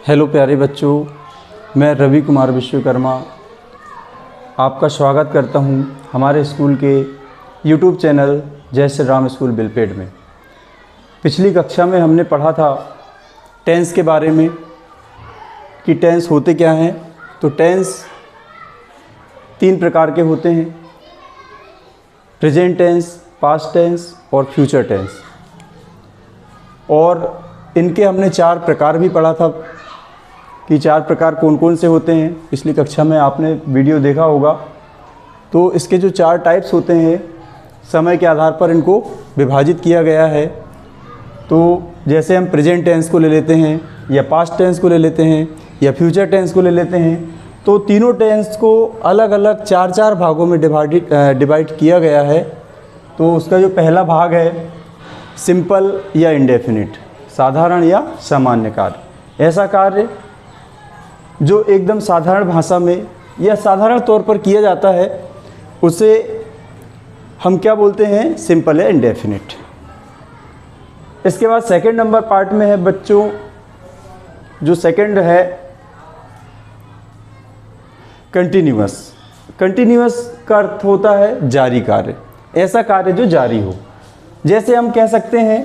Hello प्यारे बच्चों, मैं रवि कुमार विश्वकर्मा आपका स्वागत करता हूं हमारे स्कूल के यूट्यूब चैनल जय श्री राम स्कूल बिलपेट में। पिछली कक्षा में हमने पढ़ा था टेंस के बारे में कि टेंस होते क्या हैं। तो टेंस 3 प्रकार के होते हैं: प्रेजेंट टेंस, पास्ट टेंस और फ्यूचर टेंस। और इनके हमने 4 प्रकार भी पढ़ा था कि 4 प्रकार कौन कौन से होते हैं। पिछली कक्षा में आपने वीडियो देखा होगा। तो इसके जो 4 टाइप्स होते हैं, समय के आधार पर इनको विभाजित किया गया है। तो जैसे हम प्रेजेंट टेंस को ले लेते हैं या पास्ट टेंस को ले लेते हैं या फ्यूचर टेंस को ले लेते हैं, तो तीनों टेंस को अलग अलग 4-4 भागों में डिवाइड किया गया है। तो उसका जो पहला भाग है सिंपल या इंडेफिनिट, साधारण या सामान्य कार्य। ऐसा कार्य जो एकदम साधारण भाषा में या साधारण तौर पर किया जाता है उसे हम क्या बोलते हैं? सिंपल या इंडेफिनिट। इसके बाद सेकंड नंबर पार्ट में है बच्चों, जो सेकंड है कंटिन्यूअस। कंटिन्यूअस का अर्थ होता है जारी कार्य, ऐसा कार्य जो जारी हो। जैसे हम कह सकते हैं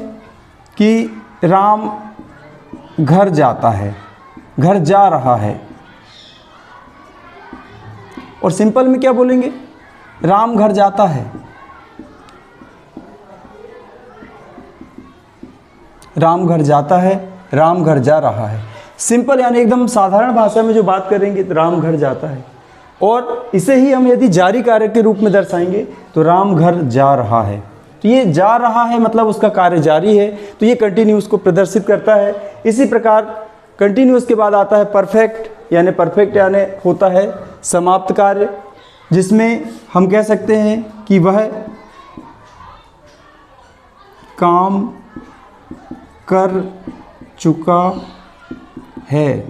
कि राम घर जाता है, घर जा रहा है। और सिंपल में क्या बोलेंगे? राम घर जाता है, राम घर जाता है, राम घर जा रहा है। सिंपल यानी एकदम साधारण भाषा में जो बात करेंगे तो राम घर जाता है। और इसे ही हम यदि जारी कार्य के रूप में दर्शाएंगे तो राम घर जा रहा है। तो ये जा रहा है मतलब उसका कार्य जारी है, तो ये कंटिन्यूअस को प्रदर्शित करता है। इसी प्रकार कंटिन्यूअस के बाद आता है परफेक्ट, यानी परफेक्ट यानी होता है समाप्त कार्य, जिसमें हम कह सकते हैं कि वह काम कर चुका है,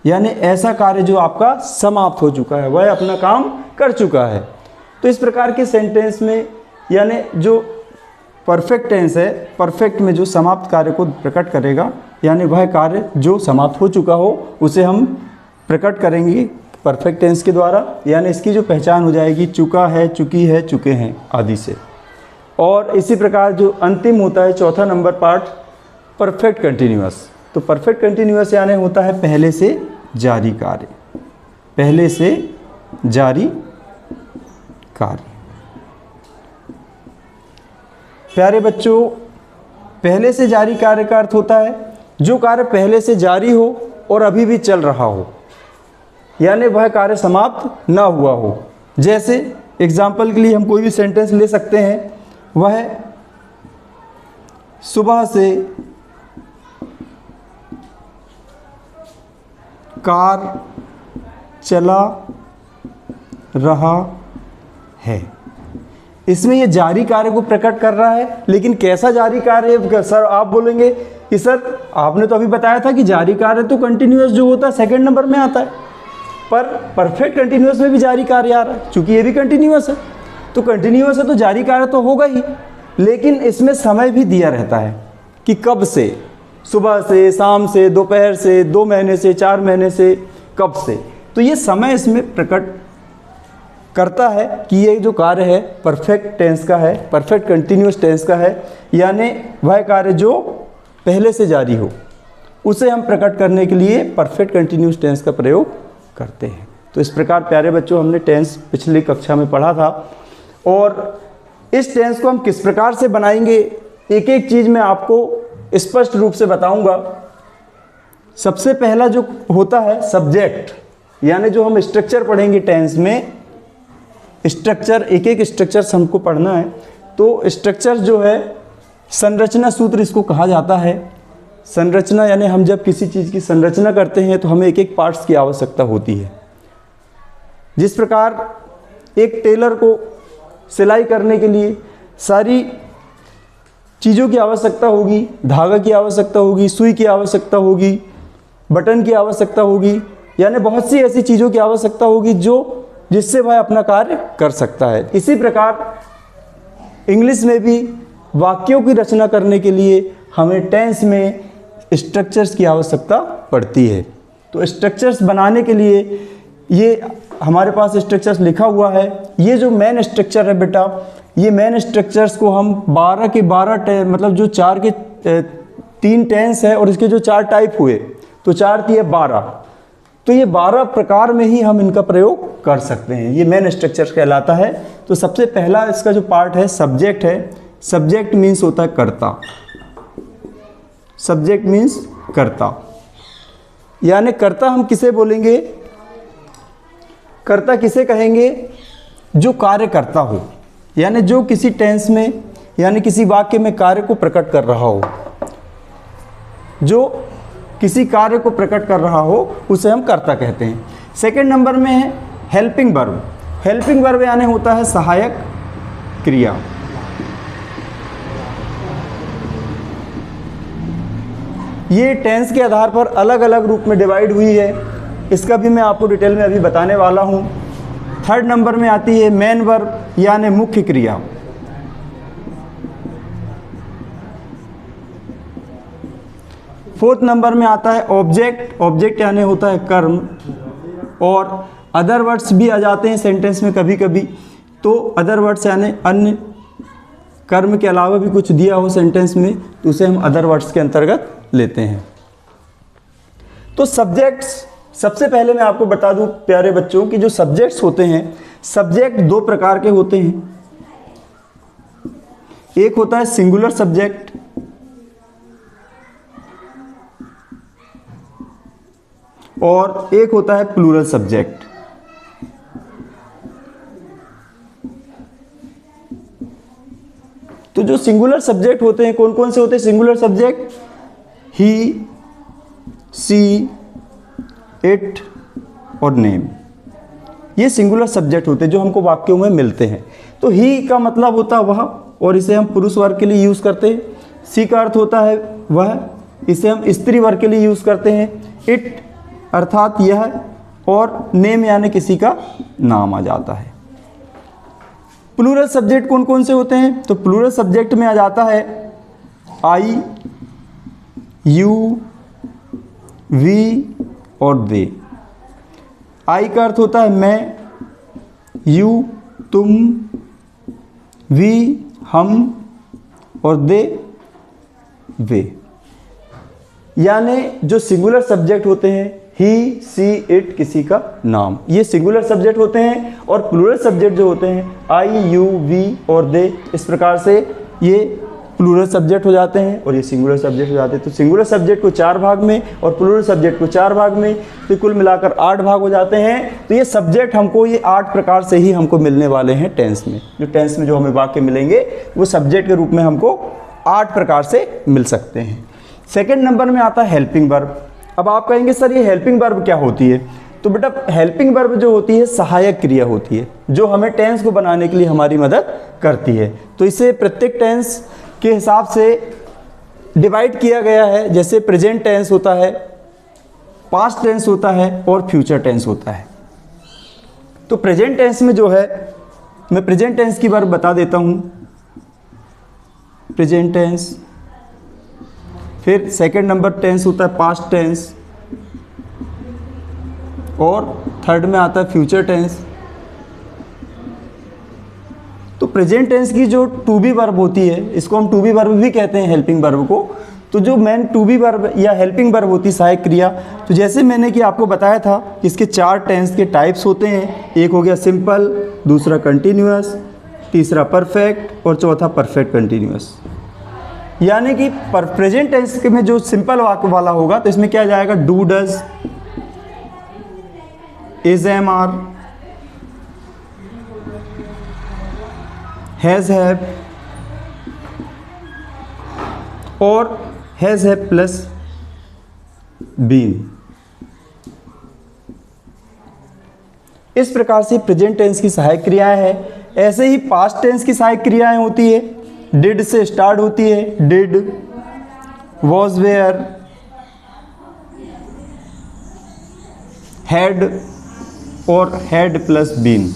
यानी ऐसा कार्य जो आपका समाप्त हो चुका है, वह अपना काम कर चुका है। तो इस प्रकार के सेंटेंस में यानी जो परफेक्ट टेंस है, परफेक्ट में जो समाप्त कार्य को प्रकट करेगा, यानी वह कार्य जो समाप्त हो चुका हो उसे हम प्रकट करेंगे परफेक्ट टेंस के द्वारा। यानी इसकी जो पहचान हो जाएगी चुका है, चुकी है, चुके हैं आदि से। और इसी प्रकार जो अंतिम होता है चौथा नंबर पार्ट, परफेक्ट कंटिन्यूअस। तो परफेक्ट कंटिन्यूअस यानी होता है पहले से जारी कार्य, पहले से जारी कार्य। प्यारे बच्चों, पहले से जारी कार्य का अर्थ होता है जो कार्य पहले से जारी हो और अभी भी चल रहा हो, यानी वह कार्य समाप्त ना हुआ हो। जैसे एग्जाम्पल के लिए हम कोई भी सेंटेंस ले सकते हैं, वह सुबह से कार चला रहा है। इसमें ये जारी कार्य को प्रकट कर रहा है, लेकिन कैसा जारी कार्य है? सर आप बोलेंगे कि सर आपने तो अभी बताया था कि जारी कार्य तो कंटिन्यूअस जो होता है सेकंड नंबर में आता है, पर परफेक्ट कंटिन्यूअस में भी जारी कार्य आ रहा है, क्योंकि ये भी कंटिन्यूअस है। तो कंटिन्यूअस है तो जारी कार्य तो होगा ही, लेकिन इसमें समय भी दिया रहता है कि कब से, सुबह से, शाम से, दोपहर से, 2 महीने से, 4 महीने से, कब से। तो ये समय इसमें प्रकट करता है कि ये जो कार्य है परफेक्ट टेंस का है, परफेक्ट कंटिन्यूअस टेंस का है, यानी वह कार्य जो पहले से जारी हो उसे हम प्रकट करने के लिए परफेक्ट कंटिन्यूअस टेंस का प्रयोग करते हैं। तो इस प्रकार प्यारे बच्चों हमने टेंस पिछली कक्षा में पढ़ा था। और इस टेंस को हम किस प्रकार से बनाएंगे, एक एक चीज़ मैं आपको स्पष्ट रूप से बताऊंगा। सबसे पहला जो होता है सब्जेक्ट, यानी जो हम स्ट्रक्चर पढ़ेंगे टेंस में, स्ट्रक्चर एक एक स्ट्रक्चर हमको पढ़ना है। तो स्ट्रक्चर जो है संरचना सूत्र इसको कहा जाता है। संरचना यानी हम जब किसी चीज़ की संरचना करते हैं तो हमें एक एक पार्ट्स की आवश्यकता होती है। जिस प्रकार एक टेलर को सिलाई करने के लिए सारी चीज़ों की आवश्यकता होगी, धागा की आवश्यकता होगी, सुई की आवश्यकता होगी, बटन की आवश्यकता होगी, यानी बहुत सी ऐसी चीज़ों की आवश्यकता होगी जिससे वह अपना कार्य कर सकता है। इसी प्रकार इंग्लिश में भी वाक्यों की रचना करने के लिए हमें टेंस में स्ट्रक्चर्स की आवश्यकता पड़ती है। तो स्ट्रक्चर्स बनाने के लिए ये हमारे पास स्ट्रक्चर्स लिखा हुआ है। ये जो मेन स्ट्रक्चर है बेटा, ये मेन स्ट्रक्चर्स को हम 12 के 12 मतलब जो 4 के 3 टेंस है और इसके जो 4 टाइप हुए, तो 4 दिए 12, तो ये 12 प्रकार में ही हम इनका प्रयोग कर सकते हैं। ये मेन स्ट्रक्चर कहलाता है। तो सबसे पहला इसका जो पार्ट है सब्जेक्ट है। सब्जेक्ट मीन्स होता है कर्ता। सब्जेक्ट मीन्स कर्ता, यानी कर्ता हम किसे बोलेंगे, कर्ता किसे कहेंगे, जो कार्य करता हो, यानी जो किसी टेंस में यानी किसी वाक्य में कार्य को प्रकट कर रहा हो, जो किसी कार्य को प्रकट कर रहा हो उसे हम कर्ता कहते हैं। सेकंड नंबर में है हेल्पिंग वर्ब। हेल्पिंग वर्ब यानी होता है सहायक क्रिया। ये टेंस के आधार पर अलग अलग रूप में डिवाइड हुई है, इसका भी मैं आपको डिटेल में अभी बताने वाला हूँ। थर्ड नंबर में आती है मेन वर्ब यानी मुख्य क्रिया। फोर्थ नंबर में आता है ऑब्जेक्ट। ऑब्जेक्ट यानी होता है कर्म, और अदर वर्ड्स भी आ जाते हैं सेंटेंस में कभी कभी। तो अदर वर्ड्स यानी अन्य, कर्म के अलावा भी कुछ दिया हो सेंटेंस में तो उसे हम अदर वर्ड्स के अंतर्गत लेते हैं। तो सब्जेक्ट्स, सबसे पहले मैं आपको बता दूं प्यारे बच्चों कि जो सब्जेक्ट्स होते हैं, सब्जेक्ट 2 प्रकार के होते हैं। एक होता है सिंगुलर सब्जेक्ट और एक होता है प्लूरल सब्जेक्ट। तो जो सिंगुलर सब्जेक्ट होते हैं कौन कौन से होते हैं singular subject? He, she, it और नेम। ये सिंगुलर सब्जेक्ट होते हैं जो हमको वाक्यों में मिलते हैं। तो ही का मतलब होता है वह, और इसे हम पुरुष वर्ग के लिए यूज़ करते हैं। सी का अर्थ होता है वह, इसे हम स्त्री वर्ग के लिए यूज़ करते हैं। इट अर्थात यह, और नेम यानी किसी का नाम आ जाता है। प्लूरल सब्जेक्ट कौन कौन से होते हैं? तो प्लूरल सब्जेक्ट में आ जाता है आई, यू, वी और दे। आई का अर्थ होता है मैं, यू तुम, वी हम और दे वे। यानी जो सिंगुलर सब्जेक्ट होते हैं ही, सी, इट किसी का नाम, ये सिंगुलर सब्जेक्ट होते हैं। और प्लूरल सब्जेक्ट जो होते हैं आई, यू, वी और दे, इस प्रकार से ये प्लूरल सब्जेक्ट हो जाते हैं और ये सिंगुलर सब्जेक्ट हो जाते हैं। तो सिंगुलर सब्जेक्ट को 4 भाग में और प्लूरल सब्जेक्ट को 4 भाग में, तो कुल मिलाकर 8 भाग हो जाते हैं। तो ये सब्जेक्ट हमको ये 8 प्रकार से ही हमको मिलने वाले हैं टेंस में। जो टेंस में जो हमें वाक्य मिलेंगे वो सब्जेक्ट के रूप में हमको 8 प्रकार से मिल सकते हैं। सेकेंड नंबर में आता है हेल्पिंग वर्ब। अब आप कहेंगे सर ये हेल्पिंग वर्ब क्या होती है? तो बेटा हेल्पिंग वर्ब जो होती है सहायक क्रिया होती है, जो हमें टेंस को बनाने के लिए हमारी मदद करती है। तो इसे प्रत्येक टेंस के हिसाब से डिवाइड किया गया है। जैसे प्रेजेंट टेंस होता है, पास्ट टेंस होता है और फ्यूचर टेंस होता है। तो प्रेजेंट टेंस में जो है, मैं प्रेजेंट टेंस की वर्ब बता देता हूँ। प्रेजेंट टेंस, फिर सेकंड नंबर टेंस होता है पास्ट टेंस, और थर्ड में आता है फ्यूचर टेंस। तो प्रेजेंट टेंस की जो टू बी वर्ब होती है, इसको हम टू बी वर्ब भी कहते हैं हेल्पिंग वर्ब को। तो जो मेन टू बी वर्ब या हेल्पिंग वर्ब होती है सहायक क्रिया, तो जैसे मैंने कि आपको बताया था कि इसके 4 टेंस के टाइप्स होते हैं। एक हो गया सिंपल, दूसरा कंटिन्यूअस, तीसरा परफेक्ट और चौथा परफेक्ट कंटिन्यूअस। यानी कि प्रेजेंट टेंस में जो सिंपल वाक्य वाला होगा तो इसमें क्या आ जाएगा? Do, does, is, am, are, has, have और हैज, हैव प्लस बीन। इस प्रकार से प्रेजेंट टेंस की सहायक क्रियाएं हैं। ऐसे ही पास्ट टेंस की सहायक क्रियाएं होती है। डिड से स्टार्ट होती है, डिड, वॉज, वेयर, हैड और had plus been.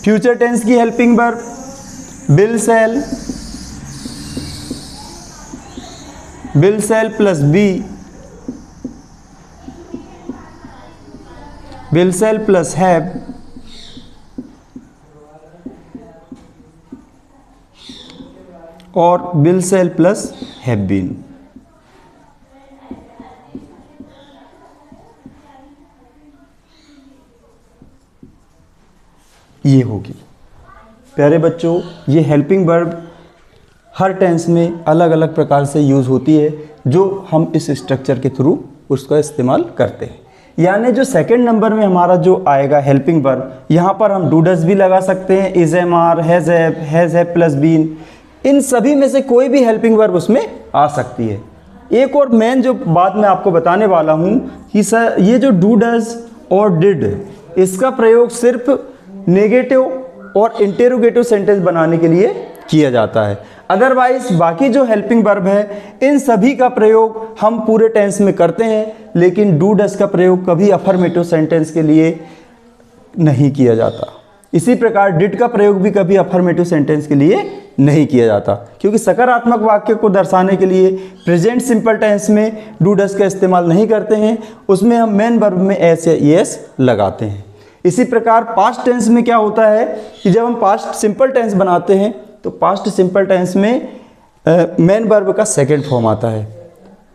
Future tense की helping verb will, shall, will shall plus be, will shall plus have, और will shall plus have been. ये होगी। प्यारे बच्चों, ये हेल्पिंग वर्ब हर टेंस में अलग अलग प्रकार से यूज़ होती है, जो हम इस स्ट्रक्चर के थ्रू उसका इस्तेमाल करते हैं। यानी जो सेकंड नंबर में हमारा जो आएगा हेल्पिंग वर्ब, यहाँ पर हम डू डज भी लगा सकते हैं, is am are, has have plus been, इन सभी में से कोई भी हेल्पिंग वर्ब उसमें आ सकती है। एक और मेन जो बात मैं आपको बताने वाला हूँ कि सर ये जो डू डज और डिड, इसका प्रयोग सिर्फ नेगेटिव और इंटेरोगेटिव सेंटेंस बनाने के लिए किया जाता है। अदरवाइज बाकी जो हेल्पिंग वर्ब है इन सभी का प्रयोग हम पूरे टेंस में करते हैं, लेकिन डू डज का प्रयोग कभी अफर्मेटिव सेंटेंस के लिए नहीं किया जाता। इसी प्रकार डिड का प्रयोग भी कभी अफर्मेटिव सेंटेंस के लिए नहीं किया जाता, क्योंकि सकारात्मक वाक्य को दर्शाने के लिए प्रेजेंट सिंपल टेंस में डू डज का इस्तेमाल नहीं करते हैं, उसमें हम मेन वर्ब में एस या ईएस लगाते हैं। इसी प्रकार पास्ट टेंस में क्या होता है कि जब हम पास्ट सिंपल टेंस बनाते हैं तो पास्ट सिंपल टेंस में मेन वर्ब का सेकंड फॉर्म आता है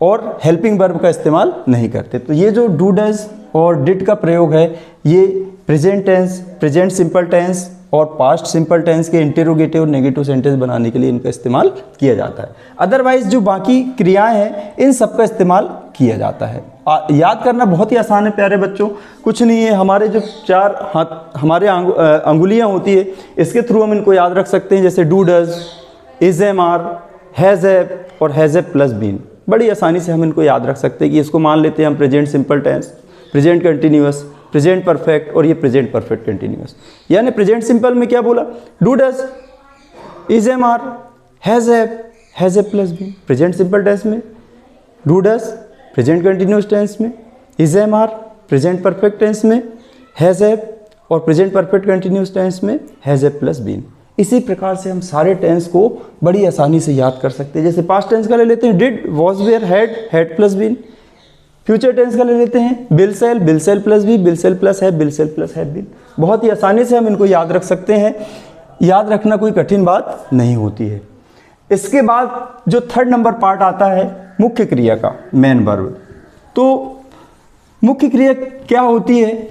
और हेल्पिंग वर्ब का इस्तेमाल नहीं करते। तो ये जो डू डज और डिड का प्रयोग है ये present tense, present simple tense और पास्ट सिंपल टेंस के इंटेरोगेटिव और नेगेटिव सेंटेंस बनाने के लिए इनका इस्तेमाल किया जाता है। अदरवाइज जो बाकी क्रियाएं हैं इन सब का इस्तेमाल किया जाता है। याद करना बहुत ही आसान है प्यारे बच्चों, कुछ नहीं है। हमारे जो चार हाथ हमारे अंगुलियां होती है इसके थ्रू हम इनको याद रख सकते हैं, जैसे do does, is am are, has have और हैज़ हैव प्लस बीन। बड़ी आसानी से हम इनको याद रख सकते हैं कि इसको मान लेते हैं हम present simple tense, present continuous, present perfect और ये प्रेजेंट परफेक्ट कंटिन्यूअस। यानी प्रेजेंट सिंपल में क्या बोला, do does, is am are, has have plus been. Present simple tense में do does, present continuous tense में is am are, present perfect tense में has have और प्रेजेंट परफेक्ट कंटिन्यूअस टेंस में has have plus been. इसी प्रकार से हम सारे टेंस को बड़ी आसानी से याद कर सकते हैं। जैसे पास्ट टेंस का ले लेते हैं did, was, were, had plus been. Future tense का ले लेते हैं will shall plus be, will shall plus have been. बहुत ही आसानी से हम इनको याद रख सकते हैं। याद रखना कोई कठिन बात नहीं होती है। इसके बाद जो थर्ड नंबर पार्ट आता है मुख्य क्रिया का, मेन वर्ब। तो मुख्य क्रिया क्या होती है,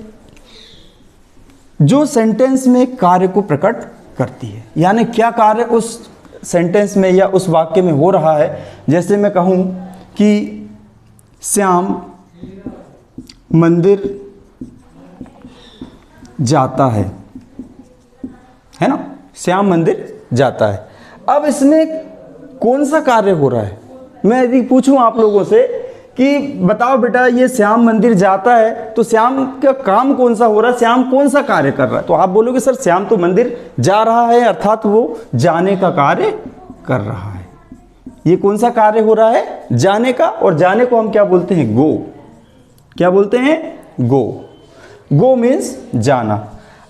जो सेंटेंस में कार्य को प्रकट करती है, यानी क्या कार्य उस सेंटेंस में या उस वाक्य में हो रहा है। जैसे मैं कहूँ कि श्याम मंदिर जाता है ना, श्याम मंदिर जाता है। अब इसमें कौन सा कार्य हो रहा है, मैं यदि पूछूं आप लोगों से कि बताओ बेटा ये श्याम मंदिर जाता है, तो श्याम का काम कौन सा हो रहा है, श्याम कौन सा कार्य कर रहा है, तो आप बोलोगे सर श्याम तो मंदिर जा रहा है, अर्थात वो जाने का कार्य कर रहा है। ये कौन सा कार्य हो रहा है, जाने का, और जाने को हम क्या बोलते हैं, गो। क्या बोलते हैं, गो। गो मीन्स जाना।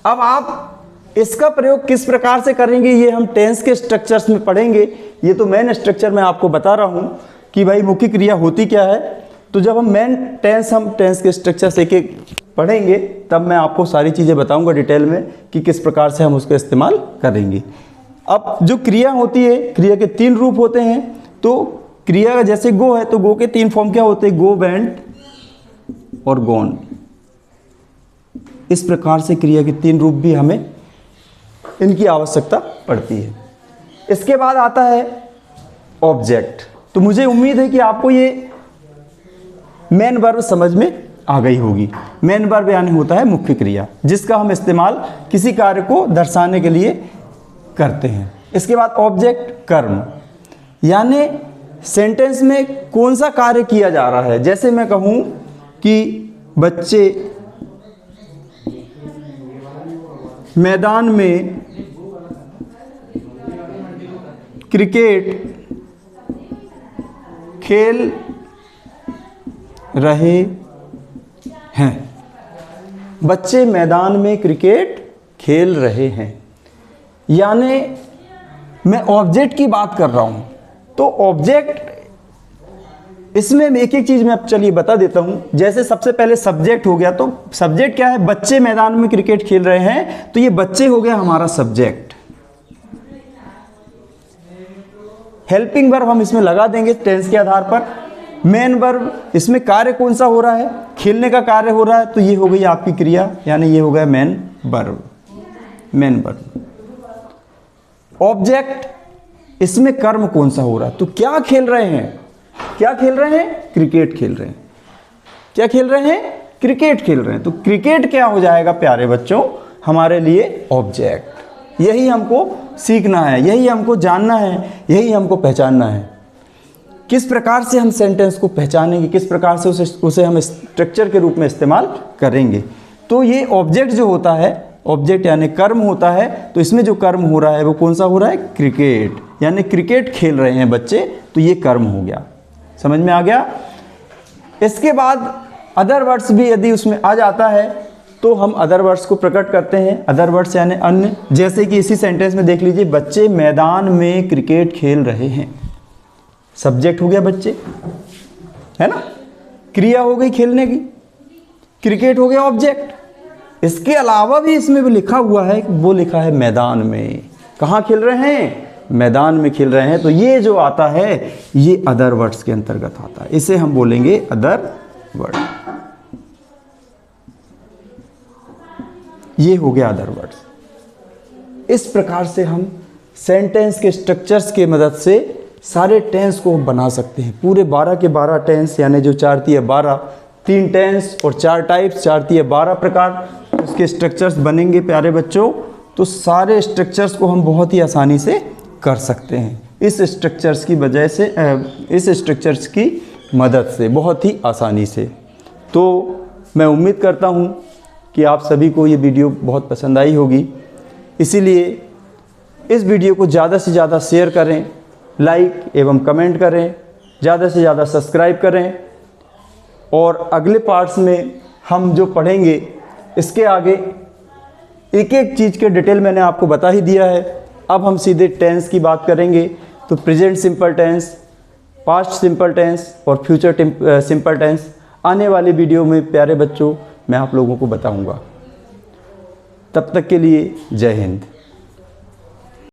अब आप इसका प्रयोग किस प्रकार से करेंगे ये हम टेंस के स्ट्रक्चर्स में पढ़ेंगे। ये तो मेन स्ट्रक्चर मैं आपको बता रहा हूँ कि भाई मुख्य क्रिया होती क्या है। तो जब हम टेंस के स्ट्रक्चर से एक पढ़ेंगे तब मैं आपको सारी चीज़ें बताऊंगा डिटेल में कि किस प्रकार से हम उसका इस्तेमाल करेंगे। अब जो क्रिया होती है, क्रिया के तीन रूप होते हैं। तो क्रिया जैसे गो है तो गो के तीन फॉर्म क्या होते हैं, गो, वेंट और गॉन। इस प्रकार से क्रिया के तीन रूप भी हमें इनकी आवश्यकता पड़ती है। इसके बाद आता है ऑब्जेक्ट। तो मुझे उम्मीद है कि आपको ये मेन वर्ब समझ में आ गई होगी। मेन वर्ब यानी होता है मुख्य क्रिया, जिसका हम इस्तेमाल किसी कार्य को दर्शाने के लिए करते हैं। इसके बाद ऑब्जेक्ट, कर्म, यानी सेंटेंस में कौन सा कार्य किया जा रहा है। जैसे मैं कहूँ कि बच्चे मैदान में क्रिकेट खेल रहे हैं। बच्चे मैदान में क्रिकेट खेल रहे हैं, यानी मैं ऑब्जेक्ट की बात कर रहा हूं। तो ऑब्जेक्ट इसमें एक एक चीज़ मैं अब चलिए बता देता हूँ। जैसे सबसे पहले सब्जेक्ट हो गया, तो सब्जेक्ट क्या है, बच्चे मैदान में क्रिकेट खेल रहे हैं, तो ये बच्चे हो गया हमारा सब्जेक्ट। हेल्पिंग वर्ब हम इसमें लगा देंगे टेंस के आधार पर। मेन वर्ब, इसमें कार्य कौन सा हो रहा है, खेलने का कार्य हो रहा है, तो ये हो गई आपकी क्रिया, यानी ये हो गया main verb, main verb. Object, इसमें कर्म कौन सा हो रहा है, तो क्या खेल रहे हैं, क्या खेल रहे हैं, क्रिकेट खेल रहे हैं। क्या खेल रहे हैं, क्रिकेट खेल रहे हैं, तो क्रिकेट क्या हो जाएगा प्यारे बच्चों हमारे लिए, ऑब्जेक्ट। यही हमको सीखना है, यही हमको जानना है, यही हमको पहचानना है। किस प्रकार से हम सेंटेंस को पहचानेंगे, किस प्रकार से उसे हम स्ट्रक्चर के रूप में इस्तेमाल करेंगे। तो ये ऑब्जेक्ट जो होता है, ऑब्जेक्ट यानी कर्म होता है, तो इसमें जो कर्म हो रहा है वो कौन सा हो रहा है, क्रिकेट, यानी क्रिकेट खेल रहे हैं बच्चे, तो ये कर्म हो गया। समझ में आ गया। इसके बाद अदर वर्ड्स भी यदि उसमें आ जाता है तो हम अदर वर्ड्स को प्रकट करते हैं। अदर वर्ड्स यानी अन्य, जैसे कि इसी सेंटेंस में देख लीजिए, बच्चे मैदान में क्रिकेट खेल रहे हैं। सब्जेक्ट हो गया बच्चे, है ना, क्रिया हो गई खेलने की, क्रिकेट हो गया ऑब्जेक्ट। इसके अलावा भी इसमें भी लिखा हुआ है, वो लिखा है मैदान में। कहाँ खेल रहे हैं, मैदान में खेल रहे हैं, तो ये जो आता है ये अदर वर्ड्स के अंतर्गत आता है, इसे हम बोलेंगे अदर वर्ड। ये हो गया अदर वर्ड्स। इस प्रकार से हम सेंटेंस के स्ट्रक्चर्स के मदद से सारे टेंस को बना सकते हैं। पूरे 12 के 12 टेंस, यानी जो 4 तिया 12, 3 टेंस और 4 टाइप्स, 4 तिया 12 प्रकार उसके स्ट्रक्चर्स बनेंगे प्यारे बच्चों। तो सारे स्ट्रक्चर्स को हम बहुत ही आसानी से कर सकते हैं इस स्ट्रक्चर्स की वजह से, इस स्ट्रक्चर्स की मदद से, बहुत ही आसानी से। तो मैं उम्मीद करता हूँ कि आप सभी को ये वीडियो बहुत पसंद आई होगी। इसीलिए इस वीडियो को ज़्यादा से ज़्यादा शेयर करें, लाइक एवं कमेंट करें, ज़्यादा से ज़्यादा सब्सक्राइब करें। और अगले पार्ट्स में हम जो पढ़ेंगे, इसके आगे एक एक चीज़ के डिटेल मैंने आपको बता ही दिया है। अब हम सीधे टेंस की बात करेंगे, तो present simple tense, past simple tense और फ्यूचर सिंपल टेंस आने वाली वीडियो में प्यारे बच्चों मैं आप लोगों को बताऊंगा। तब तक के लिए जय हिंद।